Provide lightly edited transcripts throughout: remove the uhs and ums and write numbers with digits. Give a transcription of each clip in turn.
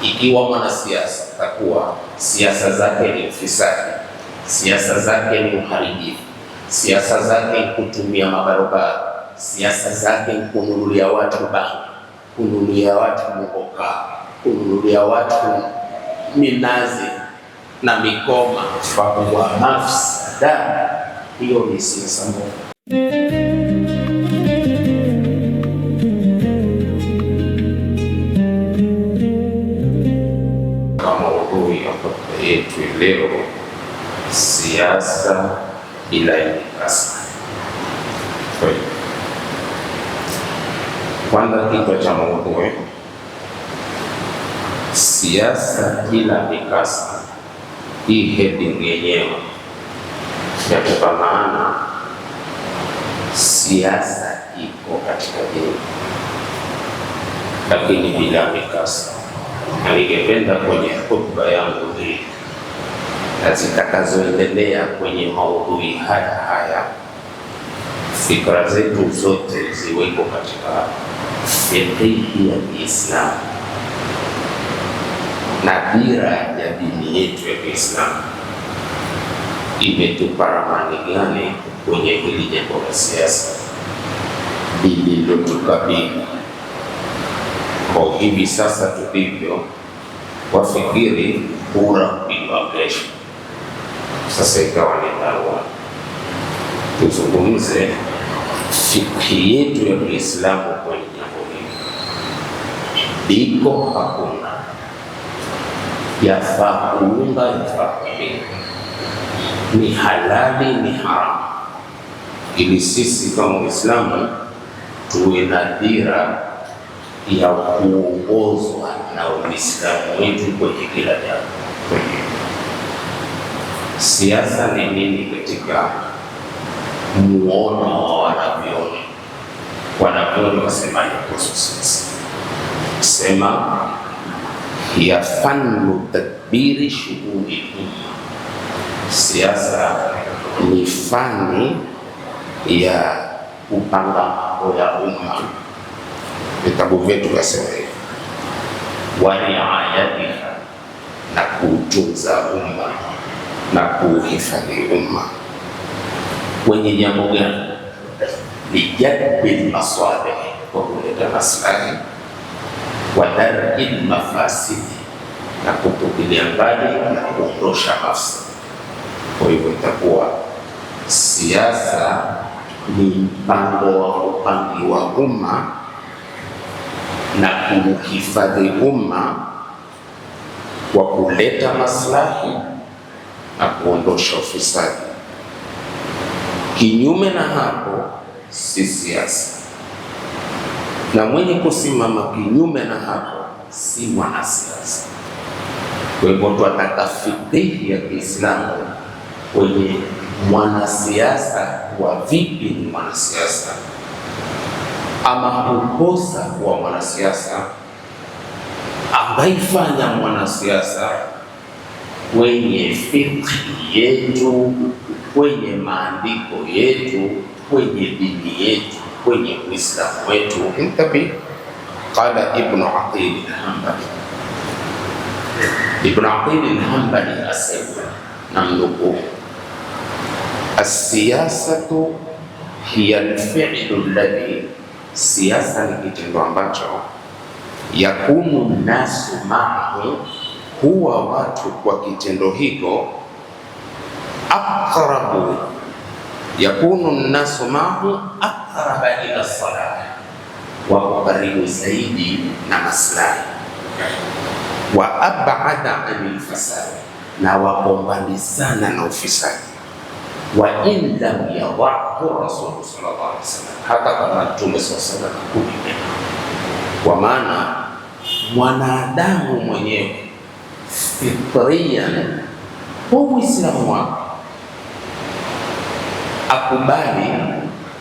Ikiwa mwanasiasa atakuwa siasa zake ni ufisadi, siasa zake ni uharibifu, siasa zake ni kutumia mabarabara, siasa zake ni kununulia watu bangi, kununulia watu muhoka, kununulia watu minazi na mikoma kwa mafsada, hiyo ni siasa moja. Yetu leo, siasa bila mikasa. Kwanza kichwa cha maudhui, siasa bila mikasa. Hii heading yenyewe yatupa maana siasa iko katika dini, lakini bila mikasa. Na ningependa kwenye hotuba yangu hii na zitakazoendelea kwenye maudhui haya, fikra zetu zote ziweko katika fiqhi ya Kiislamu na dira ya dini yetu ya Kiislamu imetupa ramani gani kwenye hili jambo la siasa lililotukabili. Kwa hivi sasa tulivyo, wafikiri kura kupigwa kesho. Sasa ikawa ni dharura tuzungumze fikhi yetu ya Kiislamu kwenye jambo hili. Iko hakuna, yafaa kuunga, yafaa kupinga, ni halali, ni haramu, ili sisi kama Waislamu tuwe na dira ya kuongozwa na Uislamu wetu kwenye kila jambo. Siasa ni nini katika muono wa wanavyoni? Wanavyoni wasemaje kuhusu siasa? Sema ya fannu tadbiri shughuli umma. Siasa ni fani ya kupanga mambo ya umma. Vitabu vyetu vyasema hivi, wa riayatiha, na kuutunza umma na kuuhifadhi umma. Kwenye jambo gani? Lijadbil masalih, kwa kuleta maslahi, wa dar'il mafasidi, na kutupilia mbali na kuondosha mafsada. Kwa hivyo itakuwa siasa ni mpango wa kupangiwa umma na kuhifadhi umma kwa kuleta maslahi na kuondosha ufisadi. Kinyume na hapo si siasa, na mwenye kusimama kinyume na hapo si mwanasiasa. Kwa hivyo tunataka fikhi ya Kiislamu kwenye mwanasiasa wa vipi ni mwanasiasa, ama hukosa kuwa mwanasiasa, ambaifanya mwanasiasa kwenye fikhi yetu, kwenye maandiko yetu, kwenye dini yetu, kwenye Uislamu wetu. Intabi qala Ibn Aqil al-Hanbali. Ibn Aqil al-Hanbali asema, namnukuu, as-siyasatu hiya al-fi'lu alladhi, siasa ni kitendo ambacho yakunu nasu ma'ahu, huwa watu kwa kitendo hicho, aqrabu, yakunu nasu ma'ahu aqraba ila salah, wako karibu zaidi na maslahi, wa ab'ada anil fasad, na wako mbali sana na ufisadi. Wa in lam yadhahu Rasul sallallahu alaihi wasallam, hata kama Mtume sallallahu alaihi wasallam, kwa maana mwanadamu mwenyewe fitriyan kwa Uislamu wake akubali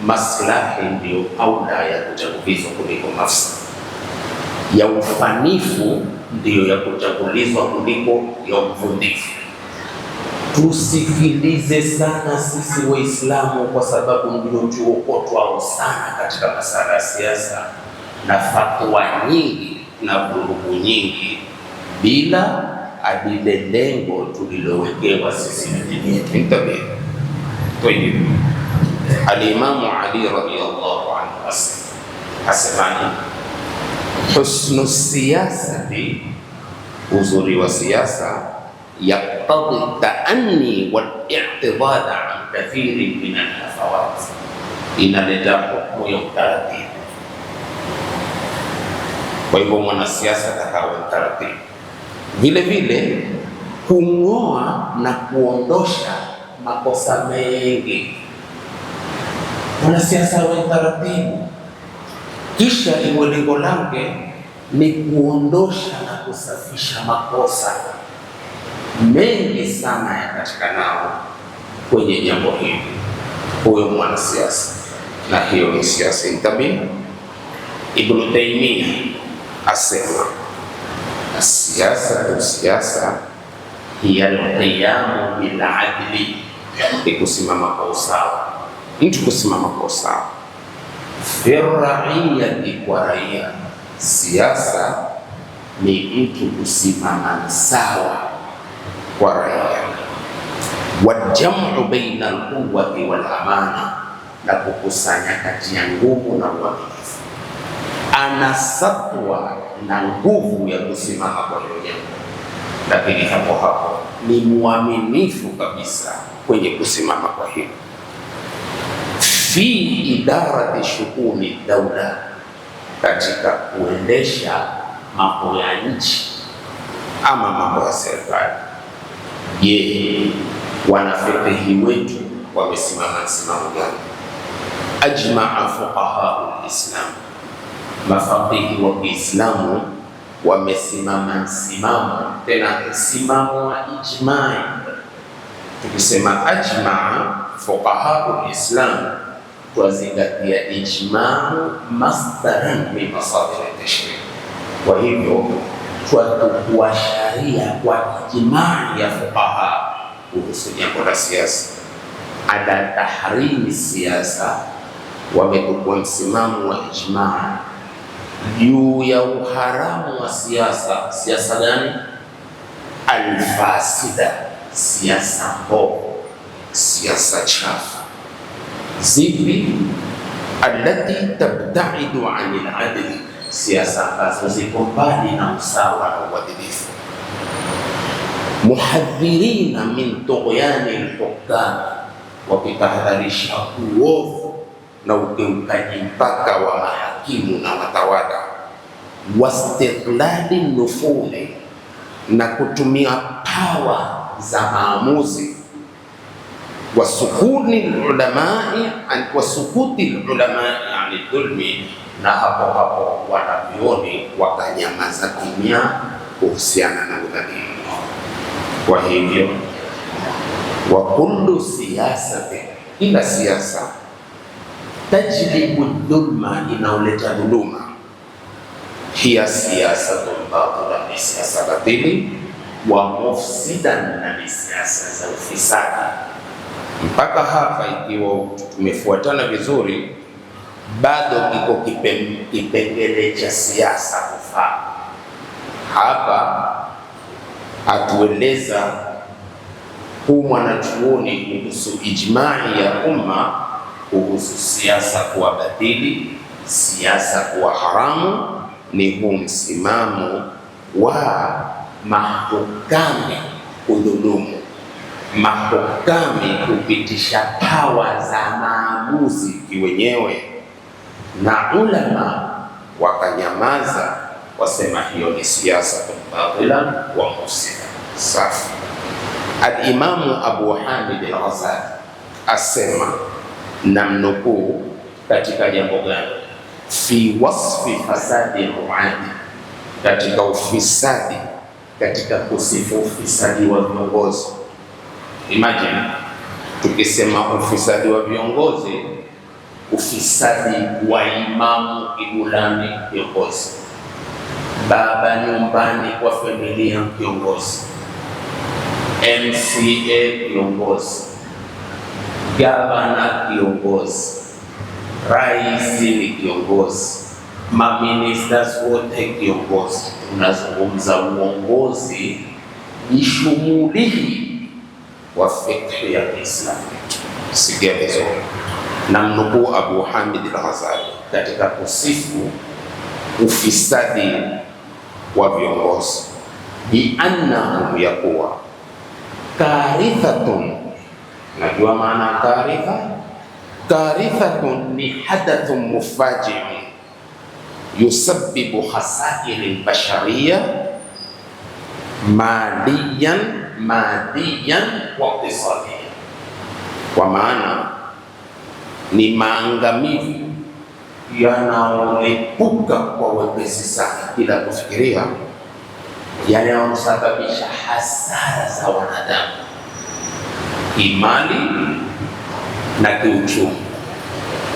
maslahi ndio aula ya kuchagulizwa kuliko mafsada, ya ufanifu ndio ya kuchagulizwa kuliko ya uvundifu. Tusikilize sana sisi Waislamu, kwa sababu ndio tuokotwao sana katika masala ya siasa, na fatwa nyingi na vurugu nyingi bila adile lengo tulilowekewa sisi na dini yetu. Intabih. Tayib. Al-Imamu Ali radhiyallahu anhu asemani, husnu siyasati, uzuri wa siasa, yaqtadi taanni wal i'tidad an kathirin min al-hafawat, inaleta hukumu ya utaratibu. Kwa hivyo mwanasiasa atakawa utaratibu, vile vile kung'oa na kuondosha makosa mengi. Mwanasiasa wa utaratibu, kisha iwe lengo lake ni kuondosha na kusafisha makosa mengi sana yatatikanao kwenye jambo hili. Huyo mwanasiasa, na hiyo ni siasa. Intabih. Ibn Taymiyyah asema siasa hiya al-qiyamu bil adli, ni kusimama kwa usawa, mtu kusimama kwa usawa. Fi raiyati, kwa raia. Siasa ni mtu kusimama sawa kwa raia. Wal-jam'u baina al-quwwati wal amana, na kukusanya kati ya nguvu na uaminifu. Ana satwa na nguvu ya kusimama kwa hilo jambo, lakini hapo ni muaminifu kabisa kwenye kusimama kwa hilo. Fi idarati shughuli daula, katika kuendesha mambo ya nchi ama mambo ya serikali. Je, wanafiqhi wetu wamesimama msimamo gani? Ajmaa fuqaha al-Islam, mafaqihi wa Kiislamu wamesimama msimamo, tena msimamo wa ijmai. Tukisema ajmaa fuqaha al-Islam, twazingatia ijmau masdaran min masadir at-tashri'. Kwa hivyo twatukua sharia kwa ijmai ya fuqaha kuhusu jambo la siasa. Ada tahrimi siasa, wametukua msimamo wa ijmaa juu ya uharamu wa siasa. Siasa gani? Alfasida, siasa mbovu, siasa chafu. Zipi? Allati tabtaidu anil adli, siasa ambazo ziko mbali na usawa na uadilifu. Muhadhirina min tughyani al-hukam, wakitahadharisha uovu na ukiukaji mpaka wa mahakimu na watawala. Wastiqlali nufudhi, na kutumia pawa za maamuzi. Wasukuti ulamai ani dhulmi, na hapo wanavyoni wakanyamaza kimya kuhusiana na udhalimu. Kwa hivyo wa kullu siyasati, ila siasa tajlibu dhulma, inaoleta dhuluma. Hiya siyasatun batila, ni siasa batili. Wa mufsidan, na ni siasa za ufisadi. Mpaka hapa ikiwa tumefuatana vizuri, bado kiko kipengele cha siasa kufaa. Hapa atueleza huu mwanachuoni kuhusu ijmai ya umma kuhusu siasa kuwa batili, siasa kuwa haramu. Ni huu msimamo wa mahukami kudhulumu, mahukami kupitisha pawa za maamuzi kiwenyewe, na ulama wakanyamaza, wasema hiyo ni siasa batila wa mufsida. Safi. Al-Imamu Abu Hamid al-Ghazali asema, namnukuu, katika jambo gani? Fi wasfi fasadi ruadi, katika ufisadi, katika kusifu ufisadi wa viongozi. Imagine tukisema ufisadi wa viongozi, ufisadi wa imamu Ibulani kiongozi, baba nyumbani kwa familia kiongozi, MCA kiongozi, gavana kiongozi, rais ni kiongozi, maministers wote kiongozi. tunazungumza uongozi bishumulihi wa fikhi ya Kiislamu. Sikia vizuri, na mnukuu Abu Hamid al-Ghazali katika kusifu ufisadi wa viongozi, biannahum, yakuwa karithatun. Najua maana karitha? Karithatun ni hadathun mufaji'un yusabbibu khasairi al-bashariyya madiyan wa iqtisadiyan, kwa maana ni maangamivu yanaolipuka kwa wepesi sana bila kufikiria, yanayosababisha hasara za wanadamu kimali na kiuchumi.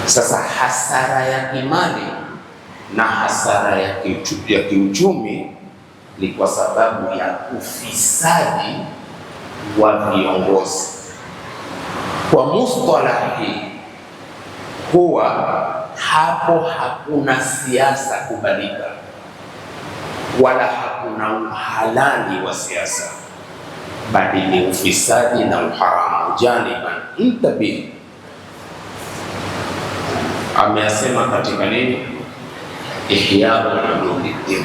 Sasa hasara ya kimali na hasara ya kiuchumi ni kwa sababu ya ufisadi wa viongozi. Kwa mustalahi huwa hapo hakuna siasa kubalika, wala hakuna uhalali wa siasa, bali ni ufisadi na uharamu janiban. Intabih, ameyasema katika nini? Ihya Ulumuddin.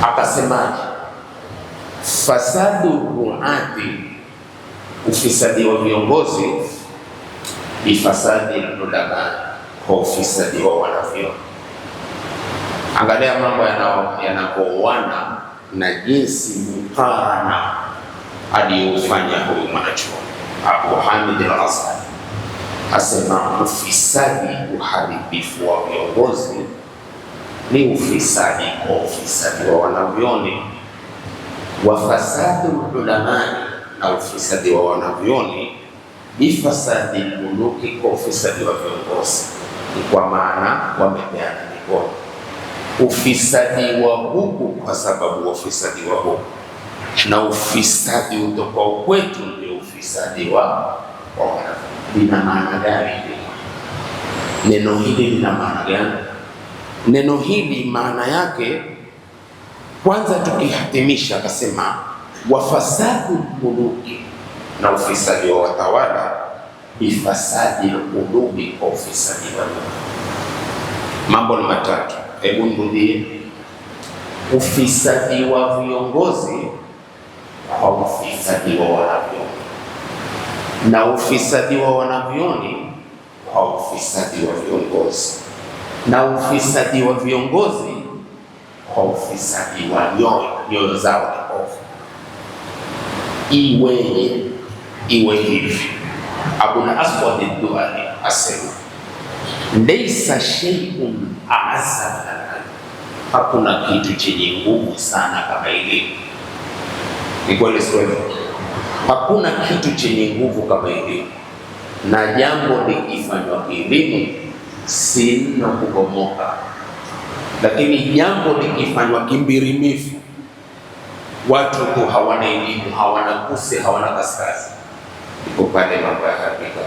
Akasemaje? Fasadu ruati, ufisadi wa viongozi, bifasadi ulama, kwa ufisadi wa wanavyuoni. Angalia mambo yanapooana na jinsi mukarana aliyofanya huyu mwanachuoni Abu Hamid al-Ghazali. Asema ufisadi, uharibifu wa viongozi ni ufisadi kwa ufisadi wa wanavyuoni, wa fasadu ulama, na ufisadi wa wanavyuoni bifasadi muluki, kwa ufisadi wa viongozi. Ni kwa maana wamepeana mikono. Ufisadi wa huku kwa sababu ufisadi wa huku, na ufisadi utokao kwetu ndio ufisadi wa wanavyuoni. Lina maana gani? Neno hili lina maana gani? Neno hili maana yake, kwanza tukihatimisha, akasema wafasadu muluki, na ufisadi wa watawala, bifasadi qulubi, kwa ufisadi wa moyo. Mambo ni matatu, hebu nirudie. Ufisadi wa viongozi kwa ufisadi wa wanavyuoni, na ufisadi wa wanavyuoni kwa ufisadi wa viongozi, na ufisadi wa viongozi kwa ufisadi wa nyoyo zao ni ovu. Iwe hivi. Abul Aswad ad-Duali asema laysa shay'un a'azza min al-ilm, hakuna kitu chenye nguvu sana kama elimu. Ni kweli sio? Hakuna kitu chenye nguvu kama elimu, na jambo likifanywa kielimu si na kubomoka, lakini jambo likifanywa kimbirimifu, watu tu hawana elimu, hawana kuse, hawana kaskazi, iko pale mambo ya hakika.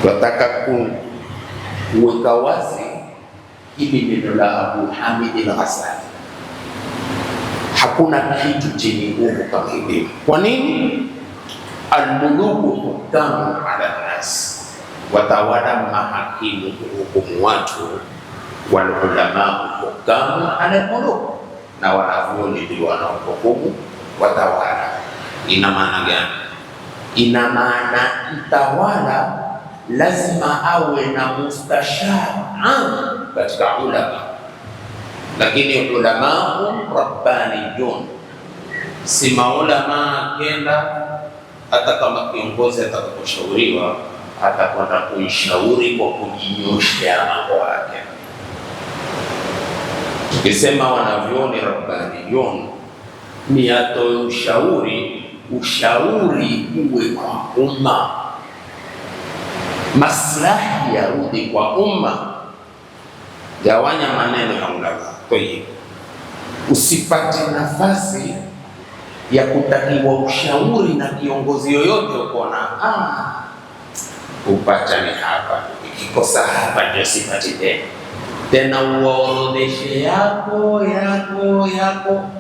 Tunataka kuweka wazi hili neno la Abu Hamid al-Ghazali, hakuna kitu chenye nguvu kama elimu. Kwa nini? Al-muluku hukamu ala nas, watawala mahakimu hukumu watu, wal ulama hukamu ala al-muluk, na wanavyuoni ndio wanaohukumu watawala. Ina maana gani? Ina maana mtawala lazima awe na mustashar katika ulama, lakini ulama rabbaniyun, si maulama kenda hata kama kiongozi atakaposhauriwa atakwenda kuishauri kwa kujinyoshea mambo yake. Tukisema wanavyuoni rabbaniyun ni atoe ushauri uwe kwa umma, maslahi yarudi kwa umma. Gawanya maneno ya ulama. Kwa hiyo usipate nafasi ya kutakiwa ushauri na kiongozi yoyote, ukaona upatane hapa, ikikosa hapa ndio sipati tena. tena uorodheshe yako.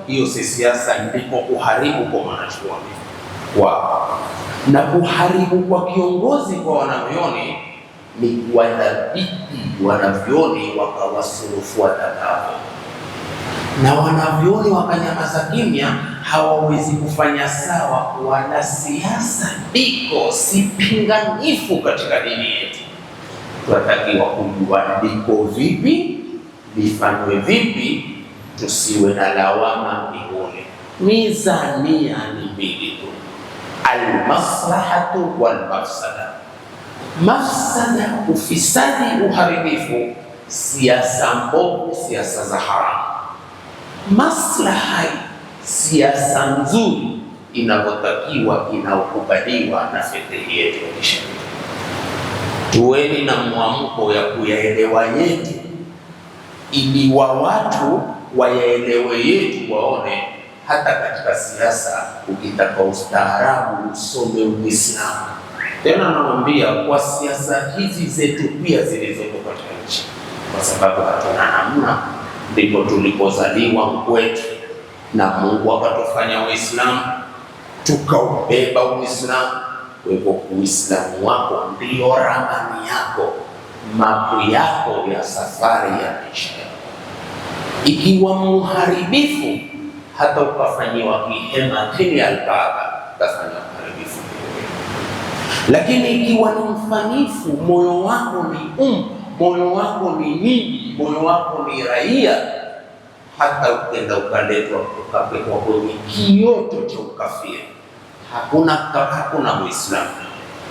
Hiyo si siasa, ndipo kuharibu kwa mwanachuoni wao. Na kuharibu kwa kiongozi kwa wanavyoni ni kuwadhibiti wanavyoni wakawasurufu watakavyo, na wanavyoni wakanyamaza kimya, hawawezi kufanya sawa. Wanasiasa ndiko si pinganifu katika dini yetu. Tunatakiwa kujua ndiko vipi, vifanywe vipi, tusiwe na lawama mbinguni. Mizania ni mbili tu, almaslahatu walmafsada. Mafsada, ufisadi, uharibifu, siasa mbovu, siasa za haramu. Maslaha, siasa nzuri inavyotakiwa, inaokubaliwa na fiqhi yetu ya kisheria. Tuweni na mwamko ya kuyaelewa yetu, ili wa watu wayaelewe yetu, waone hata katika siasa ukitaka ustaarabu usome Uislamu. Tena namwambia kwa siasa hizi zetu pia zilizoko katika nchi, kwa sababu hatuna namna, ndipo tulipozaliwa mkwetu na Mungu akatufanya Uislamu, tukaubeba Uislamu. Kwa hivyo Uislamu wako ndio ramani yako, mapu yako ya safari ya maisha yako. Ikiwa muharibifu, hata ukafanyiwa kihema chini ya Kaaba, utafanya uharibifu. Lakini ikiwa ni mfanifu, moyo wako ni moyo wako ni nini, moyo wako ni raia, hata ukenda ukaletwa ukapelekwa kwenye kioto cha ukafiri, hakuna Muislamu,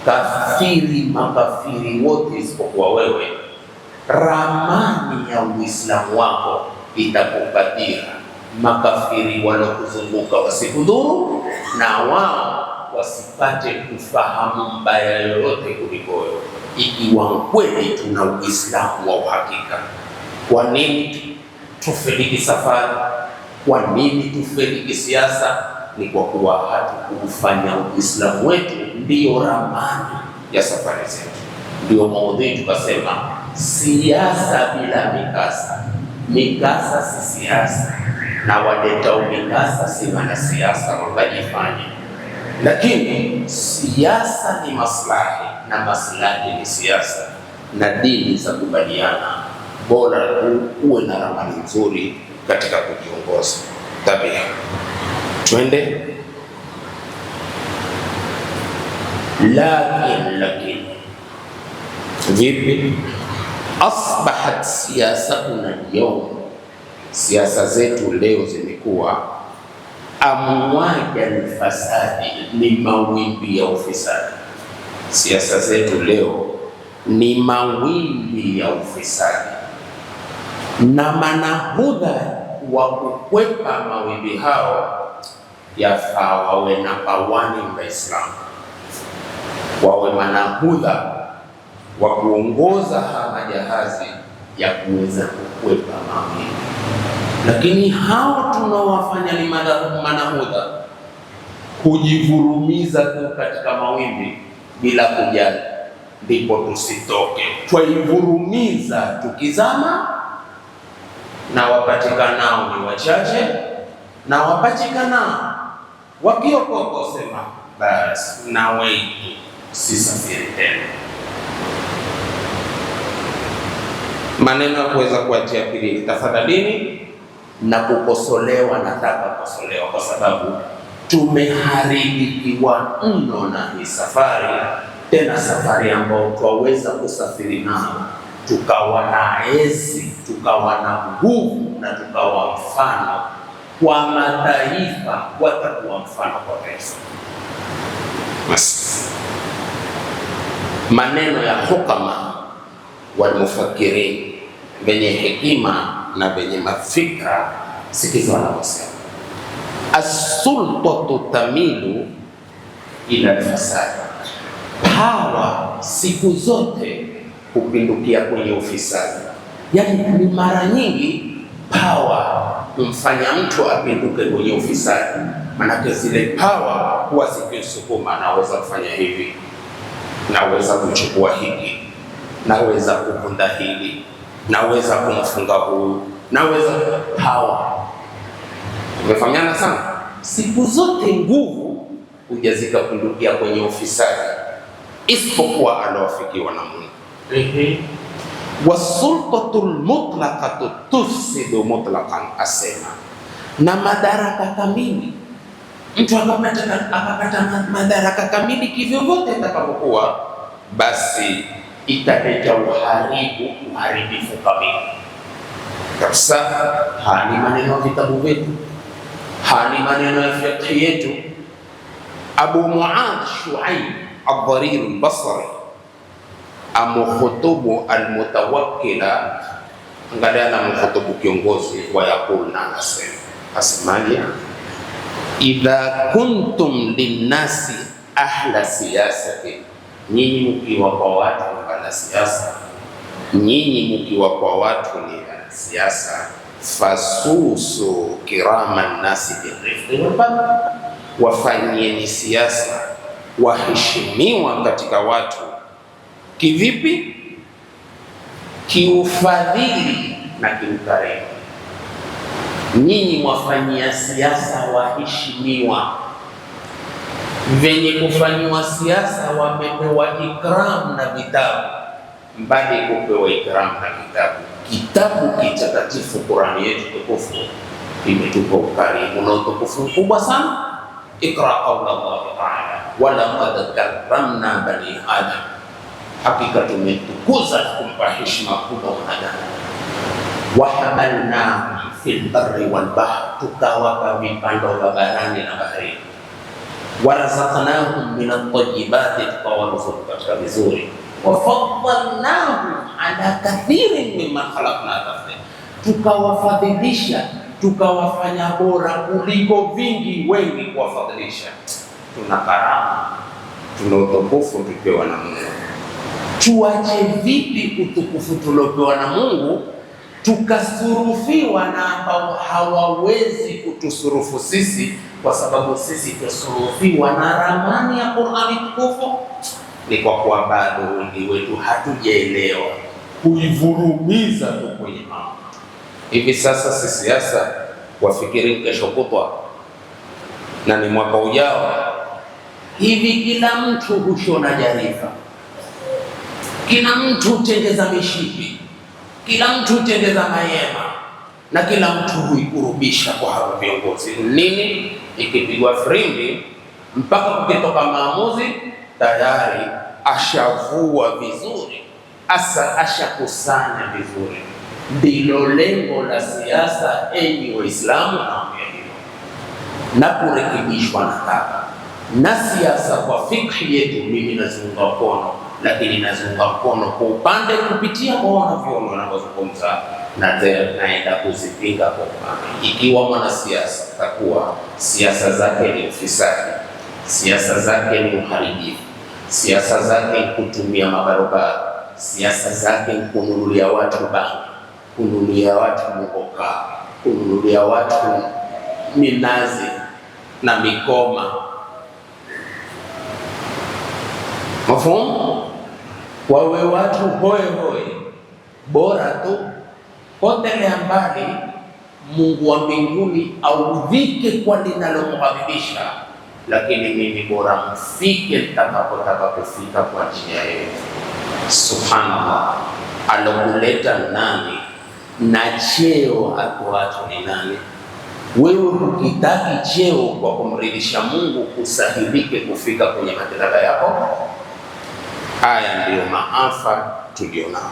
kafiri, makafiri wote isipokuwa wewe, ramani ya Uislamu wako itakupatia makafiri walokuzunguka wasikudhuru, na wao wasipate kufahamu mbaya yoyote kuliko wewe, ikiwa kweli tuna Uislamu wa uhakika. Kwa nini tufeliki safari? Kwa nini tufeliki siasa? Ni kwa kuwa hatukufanya Uislamu wetu ndiyo ramani ya safari zetu. Ndio maudhui tukasema siasa bila mikasa. Mikasa si siasa, na waletao mikasa si wanasiasa wakajifanya. Lakini siasa ni maslahi na maslahi ni siasa, na dini za kubaliana. Bora uwe na ramani nzuri katika kujiongoza. Tabia, twende. Lakin vipi? Asbahat siyasatuna al-yawm, siasa zetu leo zimekuwa amwaja al-fasadi, ni mawimbi ya ufisadi. Siasa zetu leo ni mawimbi ya ufisadi, na manahudha wa kukwepa mawimbi hao yafaa wawe namba 1 Waislamu, wawe manahudha wa kuongoza haya majahazi ya kuweza kukwepa mawimbi. Lakini hao tunaowafanya ni manahudha kujivurumiza tu katika mawimbi bila kujali, ndipo tusitoke. Twaivurumiza tukizama, na wapatikanao ni wachache, na wapatikanao wakiokoka sema basi na wetu sisafiri tena. Maneno ya kuweza kuatia pili tafadhalini, na kukosolewa, nataka kukosolewa kwa sababu tumeharibikiwa mno na hii safari, tena safari ambayo twaweza kusafiri nao tukawa na ezi, tukawa na nguvu, na tukawa mfano kwa mataifa, watakuwa mfano kwa taifa. Maneno ya hukama walmufakirin, wenye hekima na wenye mafikra, sikiza wanavyosema: as-sultatu tamilu ila al-fasad, power siku zote kupindukia kwenye ufisadi. Yani ni mara nyingi power kumfanya mtu apinduke kwenye ufisadi, manake zile power huwa zikisukuma, naweza kufanya hivi, naweza kuchukua hiki, naweza kuvunda hili, naweza kumfunga huyu, naweza hawa. Umefahamiana sana. Siku zote nguvu huja zikapundukia kwenye ufisadi, isipokuwa alowafikiwa na Mungu. Wasultatul mutlaqatu tufsidu mutlaqan, asema na madaraka kamili. Mtu akapata madaraka kamili kivyovyote atakapokuwa, basi italeta uharibifu kamili kabisa. Haya ni maneno ya vitabu vyetu, haya ni maneno ya fiqh yetu. Abu Muadh Shuaib al-Dharir al-Basri amukhutubu al-Mutawakkila, angalia na mkhutubu kiongozi wa yakul, na asemaje? Idha kuntum linnasi ahla siyasati, nyinyi mkiwa kwa watu wana siasa, nyinyi mkiwa kwa watu ni siasa, fasusu kiraman nasi birifqi wal fadl, wafanyieni siasa waheshimiwa katika watu. Kivipi? Kiufadhili na kiukarimu. Nyinyi mwafanyia siasa waheshimiwa, venye kufanyiwa siasa wamepewa ikram na vitabu, mbali kupewa ikram na vitabu. Kitabu kitakatifu Qur'ani yetu tukufu imetupa ukarimu na utukufu mkubwa sana. Ikra qawla Allah ta'ala, walaqad karramna bani adam, hakika tumetukuza kumpa heshima kubwa wanadamu. Wahamalnahum fil barri wal bahr, tukawapa vipando vya barani na baharini. Warazaqnahum min at-tayyibati, tukawaruzuku katika vizuri. Wafaddalnahum ala kathirin mimman khalaqna tafdila, tukawafadhilisha tukawafanya bora kuliko vingi wengi kuwafadhilisha. Tuna karama, tuna utukufu tupewa na Mungu. Tuache vipi utukufu tuliopewa na Mungu tukasurufiwa na ambao hawawezi kutusurufu sisi, kwa sababu sisi tusurufiwa na ramani ya Qur'ani tukufu? Ni kwa kuwa bado wengi wetu hatujaelewa kuivurumiza tu kwenye mambo. Hivi sasa si siasa, wafikiri kesho kutwa na ni mwaka ujao. Hivi kila mtu hushona jarifa, kila mtu hutengeza mishipi, kila mtu hutengeza mayema, na kila mtu huikurubisha kwa hawa viongozi. Nini? Ikipigwa firimbi mpaka kukitoka maamuzi, tayari ashavua vizuri, ashakusanya vizuri. Ndilo lengo la siasa, enyi Waislamu, na kurekebishwa na hapa. Na siasa kwa fikhi yetu, mimi naziunga mkono, lakini naziunga mkono kwa upande kupitia kwa wanavyuoni wanavyozungumza, na naenda kuzipinga kwa upande. Ikiwa mwanasiasa takuwa siasa zake ni ufisadi, siasa zake ni uharibifu, siasa zake ni kutumia mabarabara, siasa zake ni kununulia watu bangi, kununulia watu mkoka, kununulia watu minazi na mikoma, mafumu, wawe watu hoe hoe, bora tu potelea mbali Mungu wa mbinguni audhike kwa linalomghadhibisha, lakini mimi bora mfike nitakapotaka kufika kwa njia yenu. Subhanallah, alokuleta nani na cheo atuacho ni nani? Wewe ukitaki cheo kwa kumridhisha Mungu kusahilike kufika kwenye madaraka yako, haya ndiyo maafa tulionao.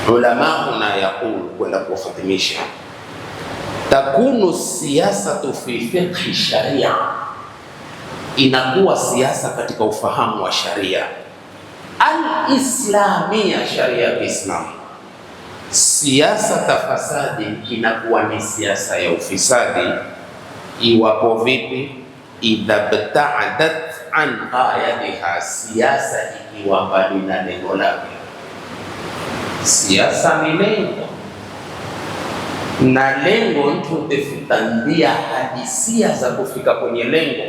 Ulamauna yaqul, kwenda kuhatimisha, takunu siyasatu fi fiqhi sharia, inakuwa siasa katika ufahamu wa sharia al-islamia, sharia ya Kiislamu. Siasa tafasadi inakuwa ni siasa ya ufisadi. Iwapo vipi? Idha bta'adat an ghayatiha, siasa ikiwa mbali na lengo lake. Siasa ni lengo, na lengo mtu utafutandia hadisia za kufika kwenye lengo,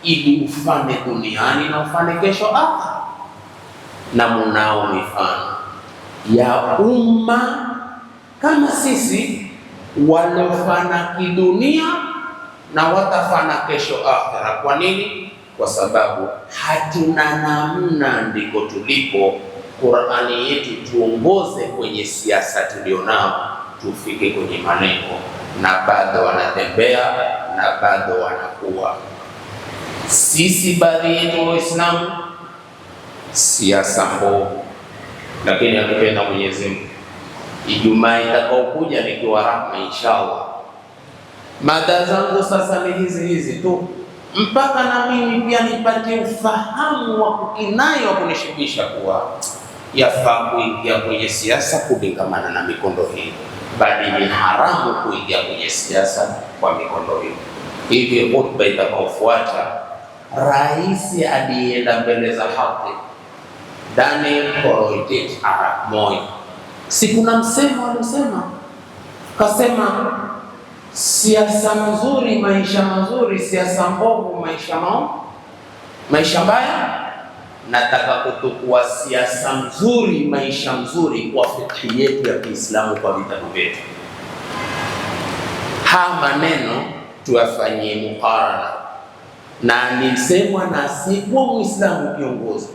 ili ufane duniani na ufane kesho akhera. Na munao mifano ya umma kama sisi, waliofana kidunia na watafana kesho akhera. Kwa nini? Kwa sababu hatuna namna, ndiko tulipo. Qur'ani yetu tuongoze kwenye siasa tulionao, tufike kwenye malengo, na bado wanatembea na bado wanakuwa. Sisi baadhi yetu Waislamu siasa mbovu, lakini akipenda Mwenyezi Mungu, Ijumaa itakaokuja nikiwa rahma inshallah, mada zangu sasa ni hizi tu, mpaka na mimi pia nipate ufahamu wa kukinai wa kunishibisha kuwa yafaa kuingia kwenye siasa kulingamana na mikondo hii, bali ni haramu kuingia kwenye siasa kwa mikondo hii. Hivi hotuba itakaofuata, rais alienda mbele za haki, Daniel Toroitich Arap Moi, si kuna msemo alisema, kasema siasa nzuri maisha mazuri, siasa mbovu maisha mbaya. Nataka kutukua siasa nzuri maisha mzuri kwa fikhi yetu ya Kiislamu, kwa vitabu vyetu. Haya maneno tuyafanyie mukarana, na nisemwa na sikuwa Muislamu kiongozi,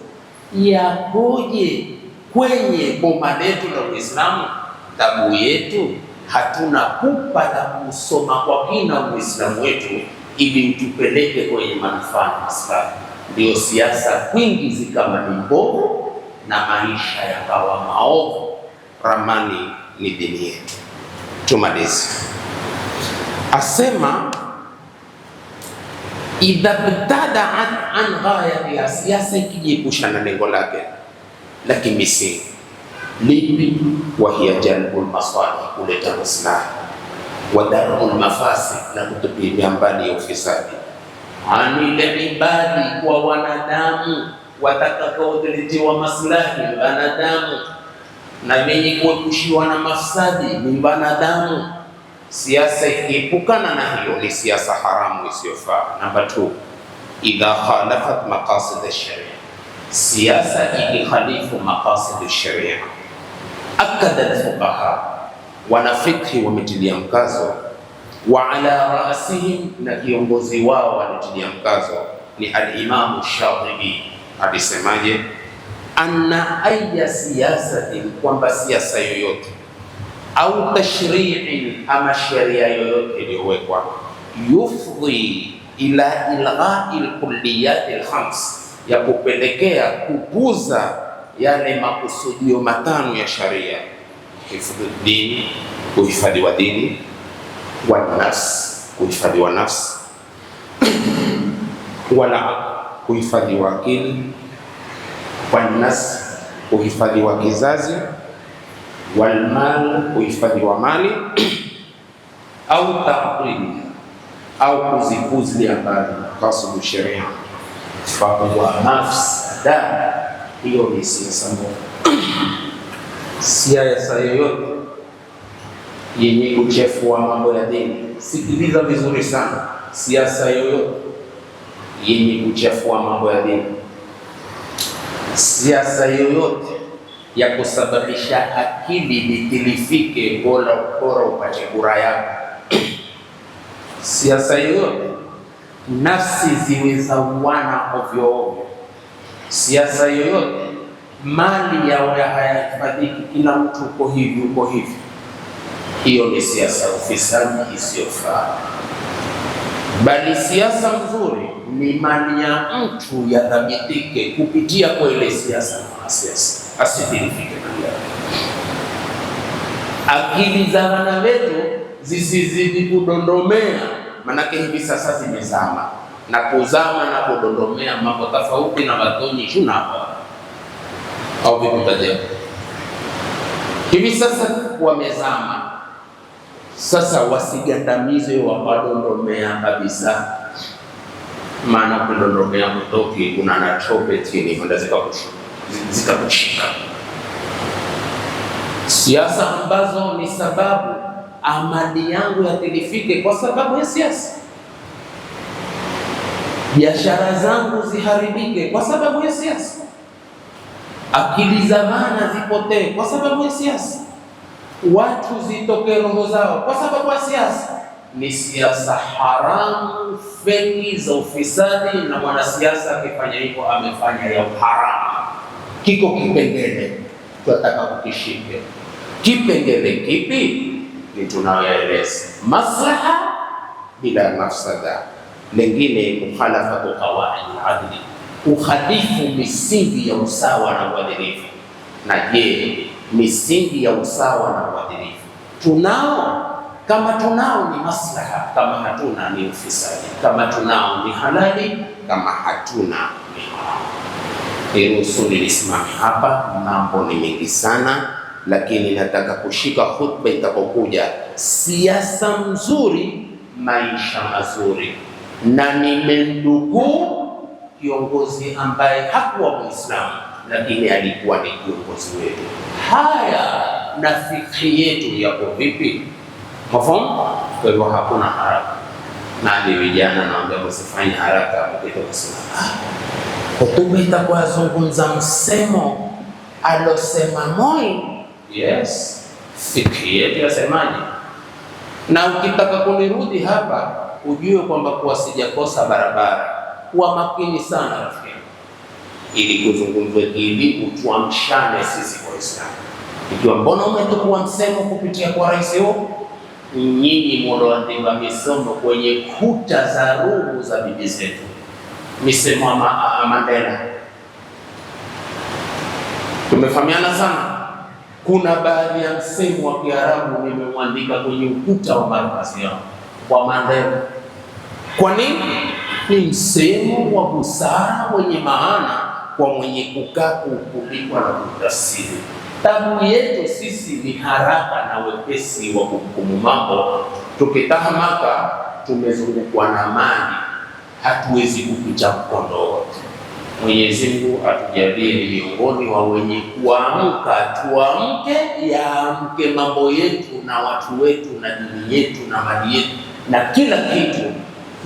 yakoje kwenye boma letu la Uislamu, tabu yetu. Hatuna pupa la kusoma kwa kina Uislamu wetu ili utupeleke kwenye manufaa na maslahi. Ndio siasa kwingi zikawa ni mbovu na maisha yakawa maovu. Ramani ni dini yetu. Tumalize, asema idha btadaat an ghayati ya siasa, ikijiepusha na lengo lake la kimisingi lipi, wa hiya jalbul masalih, kuleta maslahi, wa darul mafasid, na kutupilia mbali ya ufisadi, anil ibadi, kwa wanadamu watakaodhiliwa maslahi wanadamu, na wenye kuepushiwa na mafsadi ni wanadamu. Siasa ikiepukana na hiyo ni siasa haramu isiyofaa. Namba 2, idha khalafat maqasid ash-sharia, siasa ikikhalifu maqasid ash-sharia, akada al-fuqaha, wanafikhi wametilia mkazo, wa ala rasihim, na kiongozi wao wanatilia mkazo ni al-Imam Shatibi. Alisemaje? Anna aya siyasatin, kwamba siasa yoyote au tashri'in, ama sheria yoyote iliyowekwa, yufdhi ila ilghai al-kulliyat al-khams, ya kupelekea kupuza yale makusudio matano ya sharia: hifdhu dini, kuhifadhiwa dini, wa nafs, kuhifadhiwa nafsi, wala kuhifadhiwa akili, wa nas, kuhifadhiwa kizazi, walmal, kuhifadhiwa mali, au ta'til, au kuzipuzilia mbali kasudu sharia, fahuwa mafsada. Hiyo ni siasa mbovu. Siasa yoyote yenye kuchefua mambo ya dini, sikiliza vizuri sana, siasa yoyote yenye kuchefua mambo ya dini, siasa yoyote ya kusababisha akili litilifike, bora upate kura yako, siasa yoyote nafsi ziweza uwana ovyo ovyo, siasa yoyote mali yawe hayahifadhiki, kila mtu uko hivi, hiyo ni siasa ufisadi isiyofaa. Bali siasa nzuri ni mali ya mtu yadhabitike kupitia kwa ile siasa, na siasa asitilifike mali yake. Akili za wana wetu zisizidi kudondomea, manake hivi sasa zimezama, na kuzama na kudondomea mambo tofauti na watoni tunapa au vikutaje. Hivi sasa wamezama, sasa wasigandamize wakadondomea kabisa, maana kudondomea kutoki kuna na chope chini kwenda zikakushika. Siasa ambazo ni sababu amali yangu yatilifike kwa sababu ya siasa, biashara zangu ziharibike kwa sababu ya siasa, akili za maana zipotee kwa sababu ya siasa, watu zitoke roho zao kwa sababu ya siasa. Ni siasa haramu, feki za ufisadi, na mwanasiasa akifanya hivyo amefanya ya haramu. Kiko kipengele tunataka kukishike. Kipengele kipi? Ni tunayoeleza maslaha bila mafsada. Lengine mukhalafatu qawaid al-adli, ukhalifu misingi ya usawa na uadilifu. Na je, misingi ya usawa na uadilifu tunao? Kama tunao ni maslaha, kama hatuna ni ufisadi. Kama tunao ni halali, kama hatuna ni haramu. Niruhusu nisimame hapa, mambo ni mengi sana, lakini nataka kushika khutba itakokuja siasa mzuri, maisha mazuri. Na nimemnukuu kiongozi ambaye hakuwa Muislamu, lakini alikuwa ni kiongozi wetu. Haya na fikri yetu yako vipi? Mafahamu? Kwa hivyo hakuna haraka. Na ni vijana naambia msifanye haraka, mkitoka kusema hotuba itakuwa zungumza msemo alosema Moi. Yes, fikri yetu yasemaje? Na ukitaka kunirudi hapa ujue kwamba kuwa sijakosa barabara. Kuwa makini sana rafiki, ili kuzungumzwe ili utuamshane sisi kwa Uislamu. Ikiwa mbona umetukua msemo kupitia kwa rais huo, nyinyi mloandika misomo kwenye kuta za ruhu za bibi zetu, misemo ya Mandela. Tumefahamiana sana. Kuna baadhi ya msemo wa Kiarabu nimemwandika kwenye ukuta wa markazi yao kwa Mandela. Kwa nini? Ni msemo wa busara wenye maana kwa mwenye kukaa kukulikwa na kutafsiri. Tabu yetu sisi ni haraka na wepesi wa kuhukumu mambo. Tukitahamaka tumezungukwa na mali, hatuwezi kupita mkondo wote. Mwenyezi Mungu atujalie ni miongoni wa wenye kuamka. Tuamke, yaamke mambo yetu na watu wetu na dini yetu na mali yetu na kila kitu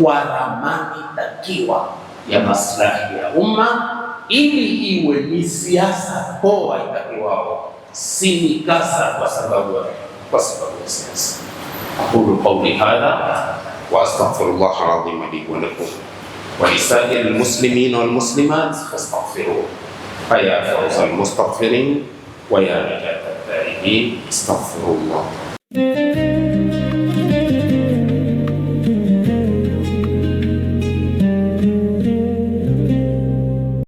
kwa ramani takiwa ya maslahi ya umma, ili iwe ni siasa poa itakiwao, si mikasa kwa sababu ya siasa. Aqulu qawli hadha wa astaghfirullah al-azim li wa lakum wa lisa'ir al-muslimin wal muslimat fastaghfiruhu fa ya fawza al-mustaghfirin wa ya najat at-taibin. Astaghfirullah.